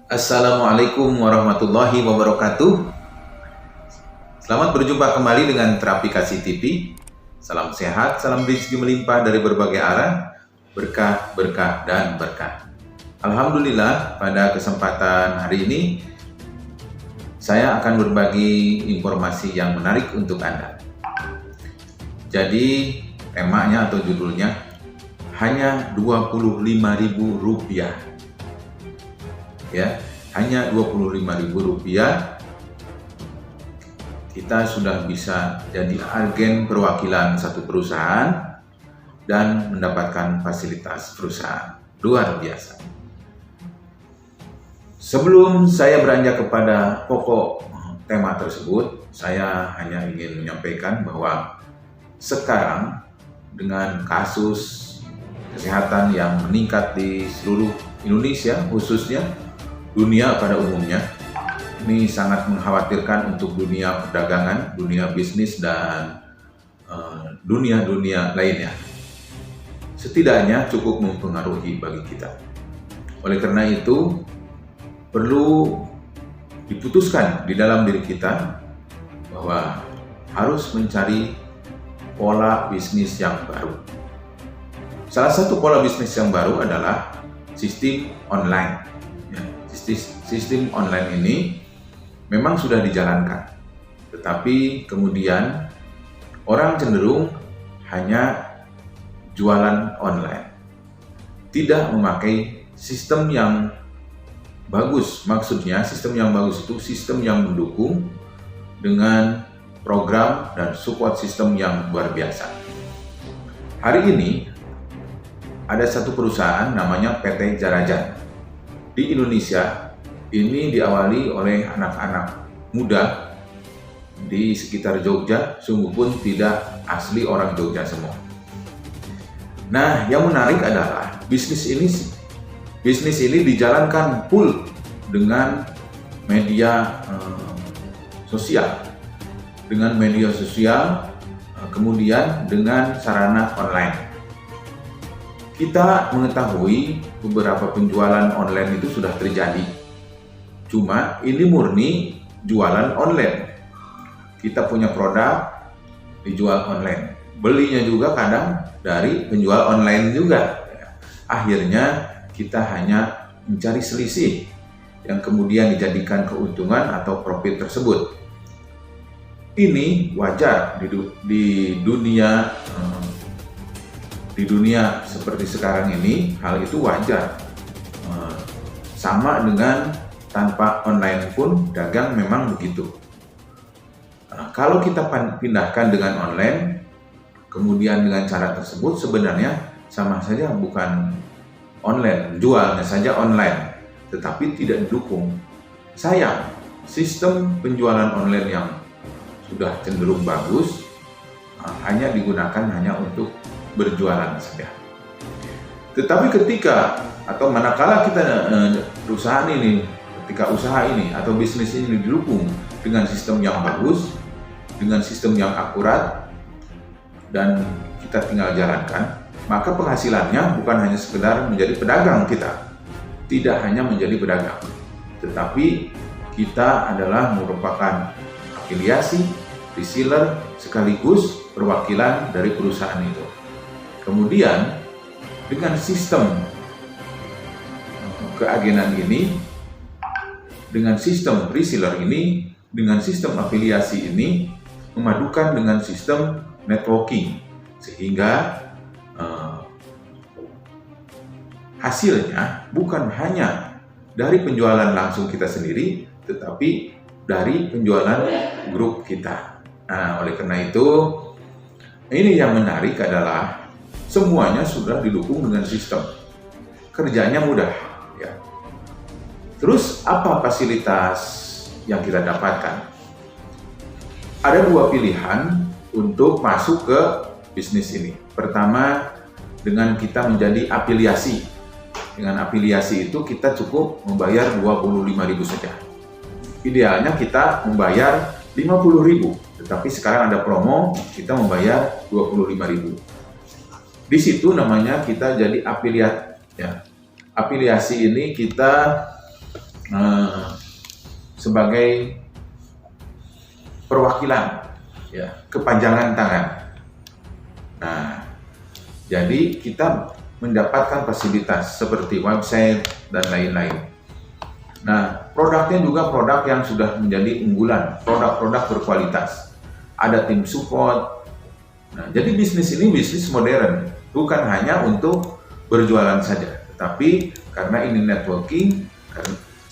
Assalamualaikum warahmatullahi wabarakatuh. Selamat berjumpa kembali dengan Terapi Kasih TV. Salam sehat, salam rezeki melimpah dari berbagai arah, berkah, berkah, dan berkah. Alhamdulillah, pada kesempatan hari ini saya akan berbagi informasi yang menarik untuk Anda. Jadi, temanya atau judulnya hanya Rp25.000. Ya, hanya Rp25.000 kita sudah bisa jadi agen perwakilan satu perusahaan dan mendapatkan fasilitas perusahaan. Luar biasa. Sebelum saya beranjak kepada pokok tema tersebut, saya hanya ingin menyampaikan bahwa sekarang dengan kasus kesehatan yang meningkat di seluruh Indonesia, khususnya dunia pada umumnya, ini sangat mengkhawatirkan untuk dunia perdagangan, dunia bisnis, dan dunia-dunia lainnya. Setidaknya cukup mempengaruhi bagi kita. Oleh karena itu, perlu diputuskan di dalam diri kita bahwa harus mencari pola bisnis yang baru. Salah satu pola bisnis yang baru adalah sistem online. Sistem online ini memang sudah dijalankan, tetapi kemudian orang cenderung hanya jualan online, tidak memakai sistem yang bagus. Maksudnya sistem yang bagus itu sistem yang mendukung dengan program dan support sistem yang luar biasa. Hari ini ada satu perusahaan namanya PT Jarajan di Indonesia. Ini diawali oleh anak-anak muda di sekitar Jogja, sungguh pun tidak asli orang Jogja semua. Nah, yang menarik adalah bisnis ini dijalankan full dengan media sosial, kemudian dengan sarana online. Kita mengetahui beberapa penjualan online itu sudah terjadi. Cuma ini murni jualan online. Kita punya produk dijual online. Belinya juga kadang dari penjual online juga. Akhirnya kita hanya mencari selisih yang kemudian dijadikan keuntungan atau profit tersebut. Ini wajar di dunia seperti sekarang ini. Hal itu wajar. Sama dengan tanpa online pun dagang memang begitu. Nah, kalau kita pindahkan dengan online, kemudian dengan cara tersebut sebenarnya sama saja, bukan online, jualnya saja online, tetapi tidak didukung. Sayang, sistem penjualan online yang sudah cenderung bagus hanya digunakan hanya untuk berjualan saja. Tetapi manakala kita perusahaan ini, ketika usaha ini atau bisnis ini didukung dengan sistem yang bagus, dengan sistem yang akurat, dan kita tinggal jalankan, maka penghasilannya bukan hanya sekedar menjadi pedagang kita. Tidak hanya menjadi pedagang, tetapi kita adalah merupakan afiliasi, reseller, sekaligus perwakilan dari perusahaan itu. Kemudian, dengan sistem keagenan ini, dengan sistem reseller ini, dengan sistem afiliasi ini, memadukan dengan sistem networking, sehingga hasilnya bukan hanya dari penjualan langsung kita sendiri, tetapi dari penjualan grup kita. Nah, oleh karena itu, ini yang menarik adalah semuanya sudah didukung dengan sistem. Kerjanya mudah, ya. Terus apa fasilitas yang kita dapatkan? Ada dua pilihan untuk masuk ke bisnis ini. Pertama, dengan kita menjadi afiliasi. Dengan afiliasi itu kita cukup membayar 25.000 saja. Idealnya kita membayar 50.000, tetapi sekarang ada promo, kita membayar 25.000. Di situ namanya kita jadi afiliat, ya. Afiliasi ini kita sebagai perwakilan, ya, kepanjangan tangan. Nah, jadi kita mendapatkan fasilitas seperti website dan lain-lain. Nah, produknya juga produk yang sudah menjadi unggulan, produk-produk berkualitas. Ada tim support. Nah, jadi bisnis ini bisnis modern, bukan hanya untuk berjualan saja, tetapi karena ini networking,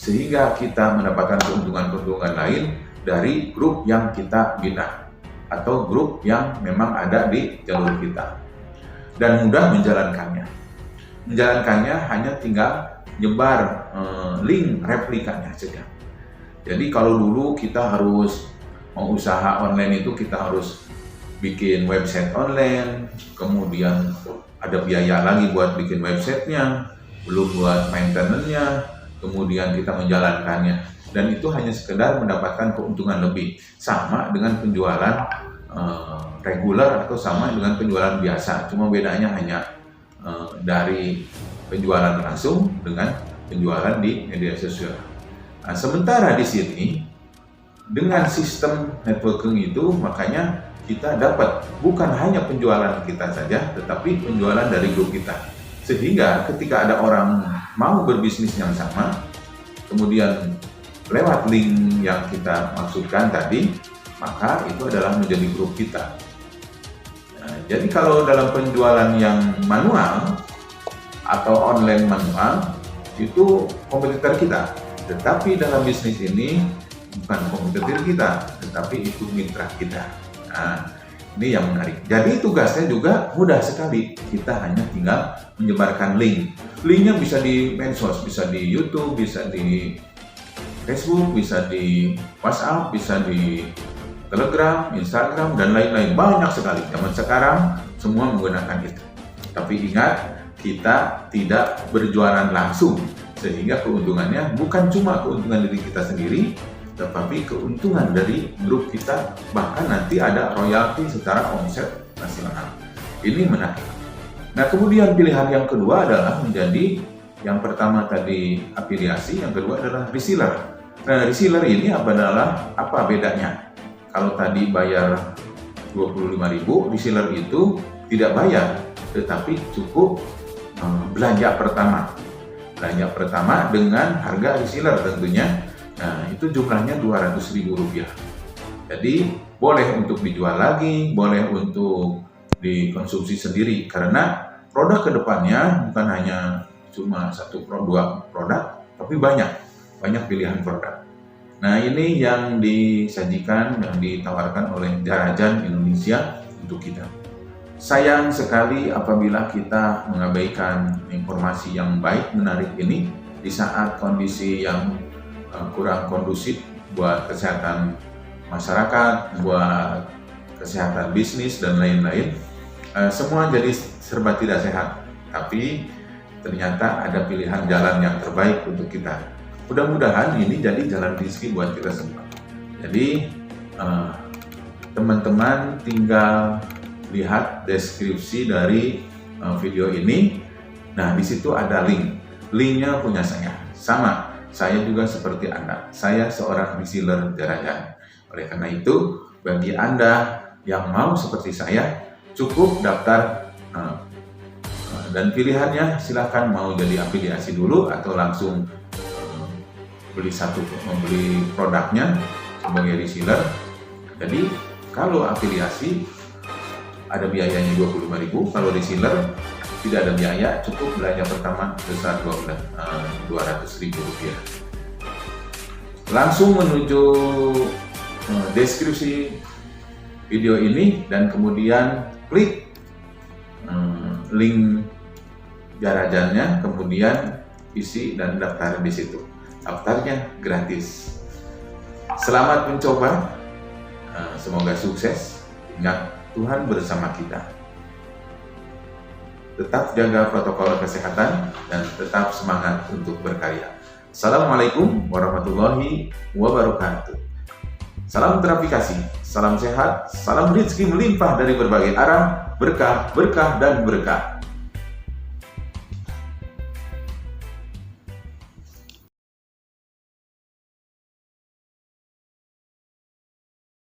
sehingga kita mendapatkan keuntungan-keuntungan lain dari grup yang kita bina atau grup yang memang ada di jalur kita, dan mudah menjalankannya. Menjalankannya hanya tinggal nyebar link replikanya saja. Jadi kalau dulu kita harus mau usaha online itu kita harus bikin website online, kemudian ada biaya lagi buat bikin websitenya, belum buat maintenance-nya, kemudian kita menjalankannya, dan itu hanya sekedar mendapatkan keuntungan lebih, sama dengan penjualan reguler atau sama dengan penjualan biasa, cuma bedanya hanya dari penjualan langsung dengan penjualan di media sosial. Nah, sementara di sini dengan sistem networking itu, makanya kita dapat bukan hanya penjualan kita saja, tetapi penjualan dari grup kita. Sehingga ketika ada orang mau berbisnis yang sama, kemudian lewat link yang kita maksudkan tadi, maka itu adalah menjadi grup kita. Nah, jadi kalau dalam penjualan yang manual atau online manual, itu kompetitor kita. Tetapi dalam bisnis ini bukan kompetitor kita, tetapi itu mitra kita. Nah, ini yang menarik. Jadi tugasnya juga mudah sekali. Kita hanya tinggal menyebarkan link. Linknya bisa di medsos, bisa di YouTube, bisa di Facebook, bisa di WhatsApp, bisa di Telegram, Instagram, dan lain-lain. Banyak sekali. Zaman sekarang semua menggunakan itu. Tapi ingat, kita tidak berjualan langsung. Sehingga keuntungannya bukan cuma keuntungan diri kita sendiri, tetapi keuntungan dari grup kita, bahkan nanti ada royalti secara omset nasional. Ini menarik. Nah, kemudian pilihan yang kedua adalah menjadi, yang pertama tadi afiliasi, yang kedua adalah reseller. Nah, reseller ini apa bedanya? Kalau tadi bayar 25.000, reseller itu tidak bayar, tetapi cukup belanja pertama. Belanja pertama dengan harga reseller tentunya. Nah, itu jumlahnya Rp200.000. Jadi boleh untuk dijual lagi, boleh untuk dikonsumsi sendiri, karena produk kedepannya bukan hanya cuma dua produk, tapi banyak pilihan produk. Nah, ini yang disajikan dan ditawarkan oleh Jarajan Indonesia untuk kita. Sayang sekali apabila kita mengabaikan informasi yang baik, menarik ini di saat kondisi yang kurang kondusif buat kesehatan masyarakat, buat kesehatan bisnis dan lain-lain. Semua jadi serba tidak sehat, tapi ternyata ada pilihan jalan yang terbaik untuk kita. Mudah-mudahan ini jadi jalan rezeki buat kita semua. Jadi teman-teman tinggal lihat deskripsi dari video ini. Nah, di situ ada linknya punya saya. Sama, saya juga seperti Anda. Saya seorang reseller Jarajan. Oleh karena itu, bagi Anda yang mau seperti saya, cukup daftar dan pilihannya silakan mau jadi afiliasi dulu atau langsung membeli produknya sebagai reseller. Jadi kalau afiliasi ada biayanya 25.000, kalau reseller tidak ada biaya, cukup belanja pertama besar Rp200.000. Langsung menuju deskripsi video ini dan kemudian klik link Jarajannya, kemudian isi dan daftar di situ. Daftarnya gratis. Selamat mencoba, semoga sukses. Ingat, Tuhan bersama kita. Tetap jaga protokol kesehatan dan tetap semangat untuk berkarya. Assalamualaikum warahmatullahi wabarakatuh. Salam terafikasi, salam sehat, salam rezeki melimpah dari berbagai arah, berkah, berkah, dan berkah.